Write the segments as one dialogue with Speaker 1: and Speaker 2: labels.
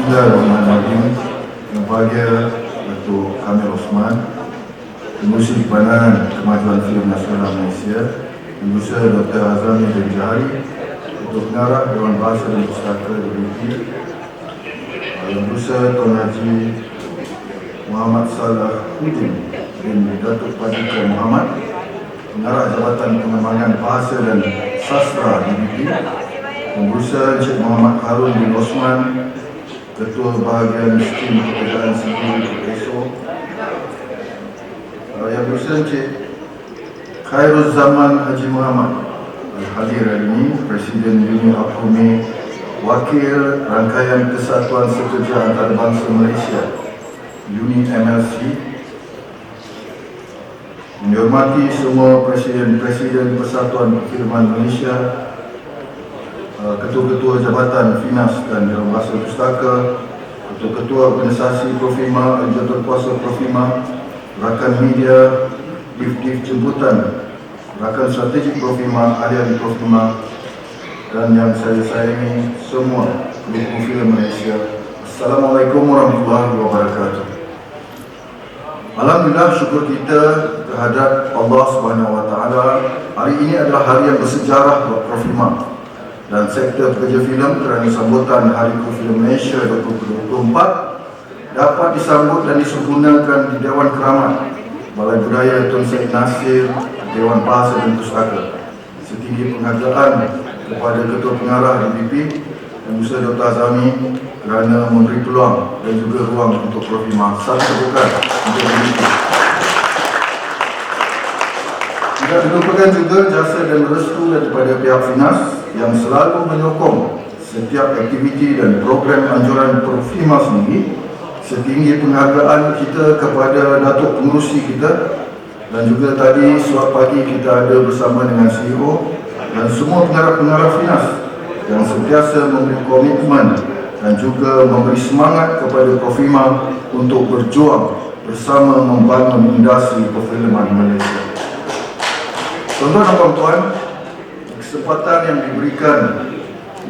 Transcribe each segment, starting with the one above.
Speaker 1: Bismillahirrahmanirrahim. Yang bahagia Datuk Kamil Osman, Pengurusi Simpanan Kemajuan Filem Nasional Malaysia, Pengurusi Dr. Azami bin Jahari, Ketua Pengarah Dewan Bahasa dan Pustaka DBP, Pengurusi Tuan Haji Muhammad Salah Hudin bin Datuk Padika Muhammad, Pengarah Jabatan Pengembangan Bahasa dan Sastra DBP, Pengurusi Encik Muhammad Harun bin Osman, Ketua Bahagian Miskin Pekerjaan Sipil PESO, Yang Berusaha Encik Khairul Zaman Haji Muhammad hadir hari ini, Presiden Uni Akume, Wakil Rangkaian Kesatuan Sekerja Antarabangsa Malaysia Uni MLC, menghormati semua Presiden-Presiden Persatuan Perfilman Malaysia, Ketua-Ketua Jabatan Finas dan Dewan Bahasa Pustaka, Ketua-Ketua Organisasi Profima, Jabatan Kuasa Profima, rakan media, div-div jemputan, rakan strategik Profima, ahli Profima, dan yang saya sayangi semua pendukung filem Malaysia. Assalamualaikum warahmatullahi wabarakatuh. Alhamdulillah, syukur kita terhadap Allah Subhanahu Wa Taala. Hari ini adalah hari yang bersejarah buat Profima dan sektor pekerja filem kerana sambutan Hari Filem Malaysia 2024 dapat disambut dan disempurnakan di Dewan Keramat Balai Budaya Tun Said Nasir, Dewan Bahasa dan Pustaka. Setinggi penghargaan kepada Ketua Pengarah DBP dan Musa Dr. Azami kerana memberi peluang dan juga ruang untuk Profima. Satu tepukan untuk DBP. Tidak dilupakan juga jasa dan restu daripada pihak Finas yang selalu menyokong setiap aktiviti dan program anjuran Profima sendiri. Setinggi penghargaan kita kepada Datuk Pengurusi kita, dan juga tadi suap pagi kita ada bersama dengan CEO dan semua pengarah-pengarah Finas yang sentiasa memberi komitmen dan juga memberi semangat kepada Profima untuk berjuang bersama membangun industri perfilman Malaysia. Tuan-tuan dan puan-puan, kesempatan yang diberikan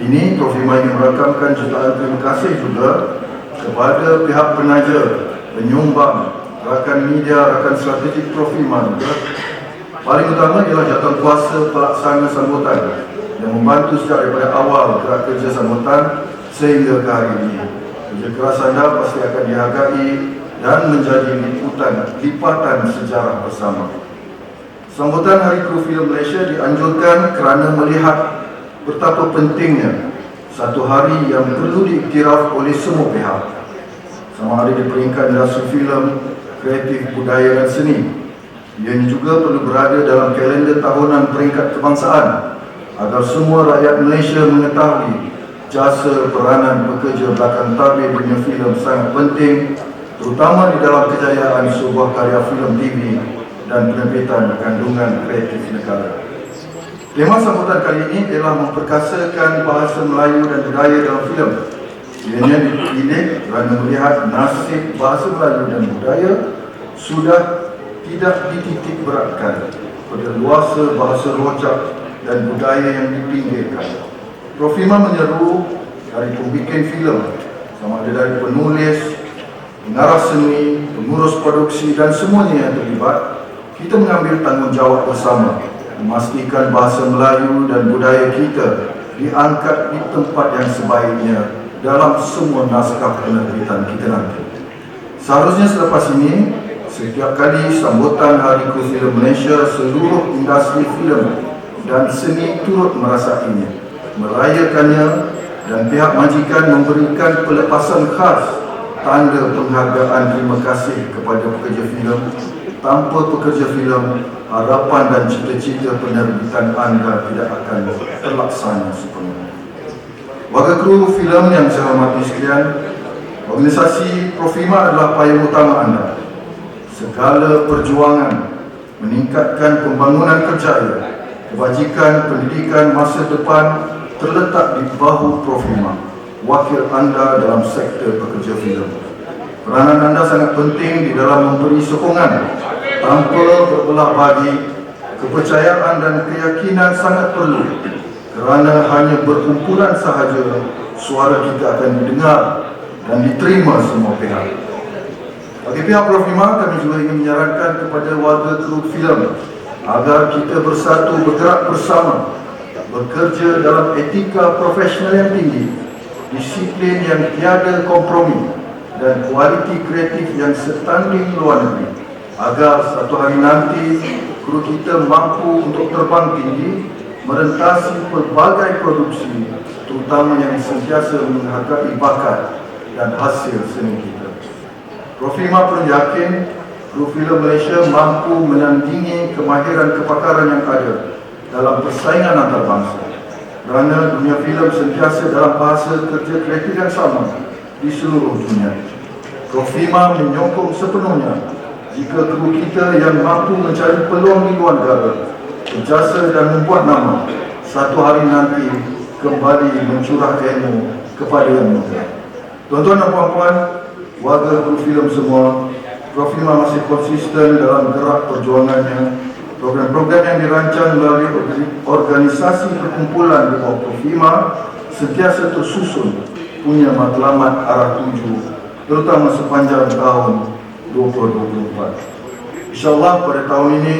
Speaker 1: ini, Profima ingin merakamkan jutaan terima kasih juga kepada pihak penaja, penyumbang, rakan media, rakan strategik Profima juga. Paling utama ialah jawatan kuasa pelaksana sambutan yang membantu sejak daripada awal gerak kerja sambutan sehingga ke hari ini. Kerja keras anda pasti akan dihargai dan menjadi lipatan sejarah bersama. Sambutan Hari Kru Filem Malaysia dianjurkan kerana melihat betapa pentingnya satu hari yang perlu diiktiraf oleh semua pihak, sama ada di peringkat industri filem, kreatif, budaya dan seni. Ia juga perlu berada dalam kalender tahunan peringkat kebangsaan agar semua rakyat Malaysia mengetahui jasa peranan pekerja belakang tabir dunia filem sangat penting, terutama di dalam kejayaan sebuah karya filem TV dan penerbitan kandungan kreatif negara. Tema sambutan kali ini ialah memperkasakan bahasa Melayu dan budaya dalam filem. Ianya dipilih kerana melihat nasib bahasa Melayu dan budaya sudah tidak dititik beratkan pada luasa bahasa rojak dan budaya yang dipinggirkan. Profima menyeru dari pembikin filem, sama ada dari penulis, pengarah seni, pengurus produksi dan semuanya yang terlibat, kita mengambil tanggungjawab bersama memastikan bahasa Melayu dan budaya kita diangkat di tempat yang sebaiknya dalam semua naskah penerbitan kita nanti. Seharusnya selepas ini, setiap kali sambutan Hari Kru Filem Malaysia, seluruh industri filem dan seni turut merasainya, merayakannya, dan pihak majikan memberikan pelepasan khas tanda penghargaan terima kasih kepada pekerja filem. Tanpa pekerja filem, harapan dan cita-cita penerbitan anda tidak akan terlaksana sepenuhnya. Warga kru filem yang saya hormati sekalian, organisasi Profima adalah payung utama anda. Segala perjuangan meningkatkan pembangunan kerjaya, kebajikan, pendidikan masa depan terletak di bahu Profima, wakil anda dalam sektor pekerja filem. Peranan anda sangat penting di dalam memberi sokongan tanpa berbelah bagi. Kepercayaan dan keyakinan sangat perlu, kerana hanya berkumpulan sahaja suara kita akan didengar dan diterima semua pihak. Bagi pihak Profima, kami juga ingin menyarankan kepada warga kru filem agar kita bersatu bergerak bersama, bekerja dalam etika profesional yang tinggi, disiplin yang tiada kompromi dan kualiti kreatif yang setanding luar negeri, agar satu hari nanti kru kita mampu untuk terbang tinggi, merentasi pelbagai produksi, terutama yang sentiasa menghargai bakat dan hasil seni kita. Profima pun yakin kru filem Malaysia mampu menandingi kemahiran kepakaran yang ada dalam persaingan antarabangsa, kerana dunia filem sentiasa dalam bahasa kerja kreatif yang sama di seluruh dunia. Profima menyokong sepenuhnya jika kru kita yang mampu mencari peluang di luar negara, berjasa dan membuat nama, satu hari nanti kembali mencurah ilmu kepada yang muda. Tuan-tuan dan puan-puan, warga kru filem semua, Profima masih konsisten dalam gerak perjuangannya. Program-program yang dirancang melalui organisasi perkumpulan di bawah Profima sentiasa tersusun punya matlamat arah tuju, terutama sepanjang tahun 2024. InsyaAllah pada tahun ini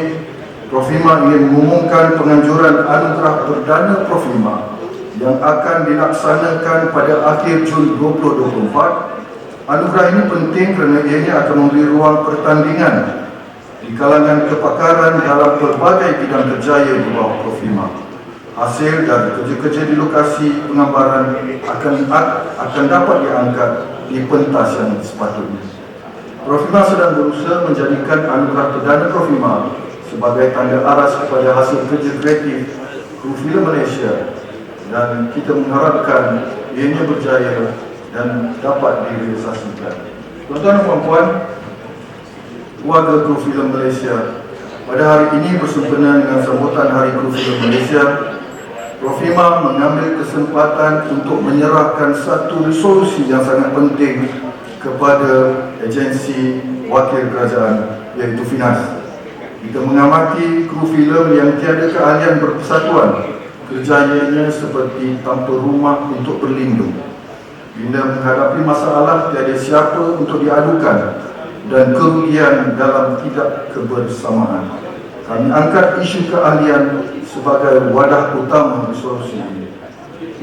Speaker 1: Profima ingin mengumumkan penganjuran anugerah perdana Profima yang akan dilaksanakan pada akhir Jun 2024. Anugerah ini penting kerana ianya akan memberi ruang pertandingan di kalangan kepakaran dalam pelbagai bidang kerjaya di bawah Profima. Hasil dari kerja-kerja di lokasi penggambaran akan dapat diangkat di pentas yang sepatutnya. Profima sedang berusaha menjadikan anugerah perdana Profima sebagai tanda aras kepada hasil kerja kreatif kru filem Malaysia, dan kita mengharapkan ianya berjaya dan dapat direalisasikan. Tuan-tuan dan puan-puan, warga kru filem Malaysia, pada hari ini bersempena dengan sambutan Hari Kru Filem Malaysia, Profima mengambil kesempatan untuk menyerahkan satu resolusi yang sangat penting kepada agensi wakil kerajaan, iaitu FINAS. Kita mengamati kru filem yang tiada keahlian berpersatuan, kerjanya seperti tanpa rumah untuk berlindung. Bila menghadapi masalah, tiada siapa untuk diadukan dan kerugian dalam tidak kebersamaan. Kami angkat isu keahlian sebagai wadah utama resolusi ini.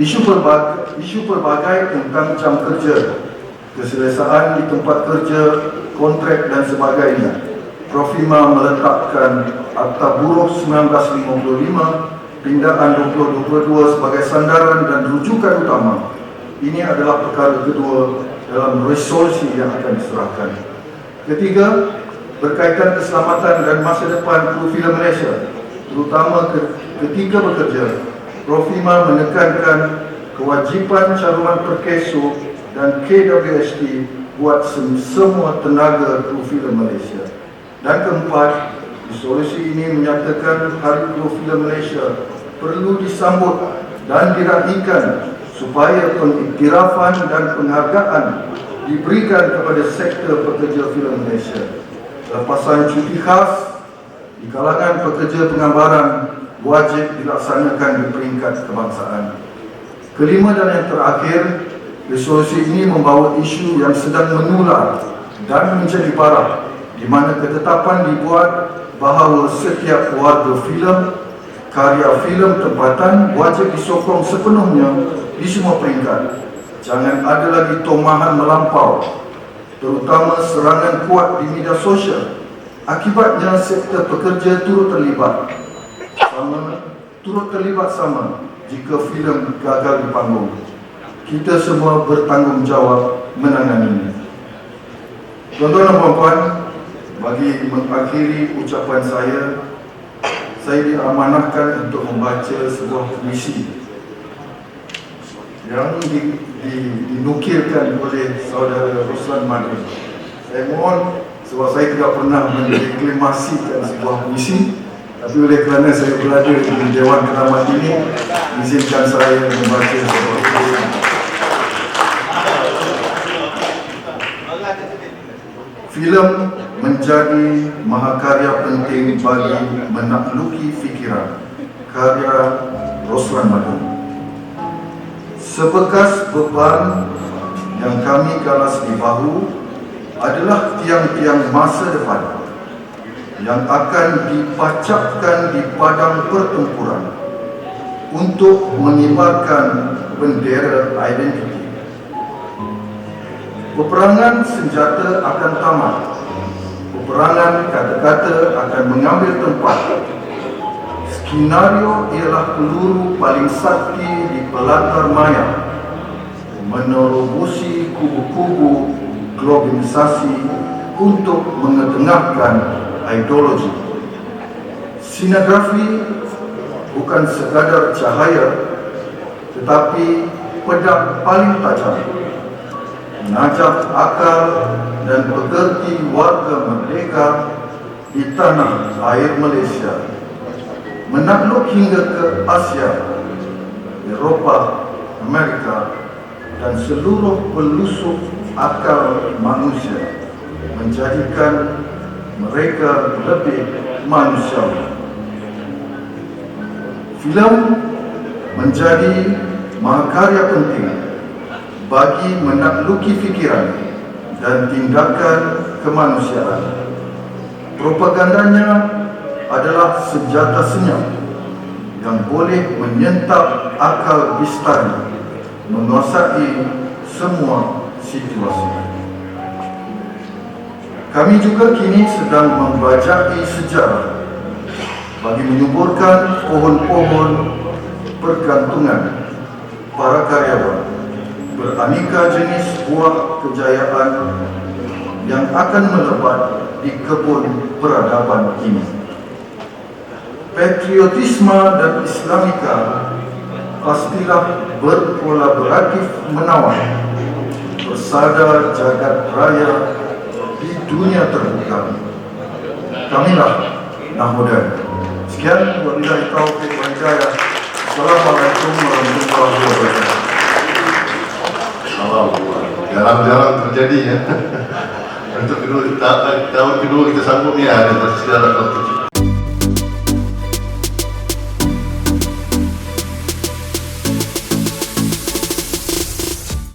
Speaker 1: Isu pelbagai tentang jam kerja, keselesaan di tempat kerja, kontrak dan sebagainya. Profima meletakkan Akta Buruh 1955 Pindaan 2022 sebagai sandaran dan rujukan utama. Ini adalah perkara kedua dalam resolusi yang akan diserahkan. Ketiga, berkaitan keselamatan dan masa depan kru filem Malaysia, terutama ketika bekerja. Profima menekankan kewajipan caruman Perkeso dan KWST buat semua tenaga kru filem Malaysia. Dan keempat, resolusi ini menyatakan Hari Kru Filem Malaysia perlu disambut dan diraihkan supaya pengiktirafan dan penghargaan diberikan kepada sektor pekerja filem Malaysia. Lepasan cuti khas di kalangan pekerja penggambaran wajib dilaksanakan di peringkat kebangsaan. Kelima dan yang terakhir, resolusi ini membawa isu yang sedang menular dan menjadi parah, di mana ketetapan dibuat bahawa setiap warga filem, karya filem tempatan wajib disokong sepenuhnya di semua peringkat. Jangan ada lagi tomahan melampau, terutama serangan kuat di media sosial. Akibatnya sektor pekerja turut terlibat sama jika filem gagal di panggung. Kita semua bertanggungjawab menanganinya. Tuan-tuan dan puan-puan, bagi mengakhiri ucapan saya diamanahkan untuk membaca sebuah puisi yang dinukilkan oleh saudara Roslan Madri. Saya mohon, sebab saya tidak pernah mendeklamasikan sebuah puisi, tapi oleh kerana saya berada di Dewan Keramat ini, izinkan saya membaca sebuah puisi. Filem menjadi mahakarya penting bagi menakluki fikiran. Karya Roslan Madri. Sebekas beban yang kami galas di bahu adalah tiang-tiang masa depan yang akan dipacapkan di padang pertempuran untuk mengibarkan bendera identiti. Peperangan senjata akan tamat. Peperangan kata-kata akan mengambil tempat. Skenario ialah peluru paling sakti di pelantar maya, menerobosi kubu-kubu globalisasi untuk mengetengahkan ideologi. Sinografi bukan sekadar cahaya, tetapi pedang paling tajam, menajam akal dan pegerti warga merdeka di tanah air Malaysia, menakluk hingga ke Asia, Eropah, Amerika dan seluruh pelusuk akal manusia, menjadikan mereka lebih manusiawi. Filem menjadi mahakarya penting bagi menakluki fikiran dan tindakan kemanusiaan. Propagandanya adalah senjata senyap yang boleh menyentap akal bistari, menguasai semua situasi. Kami juga kini sedang membajaki sejarah bagi menyuburkan pohon-pohon pergantungan para karyawan beraneka jenis buah kejayaan yang akan melebat di kebun peradaban ini. Patriotisme dan Islamika pastilah berkolaboratif menawan bersada jagat raya di dunia terbuka. Kamilah Nahmudan. Sekian, wabillahi taufiq wal hidayah. Assalamualaikum warahmatullahi wabarakatuh.
Speaker 2: Jarang-jarang terjadi ya. Untuk tahun kedua kita sambung ya, ada sejarah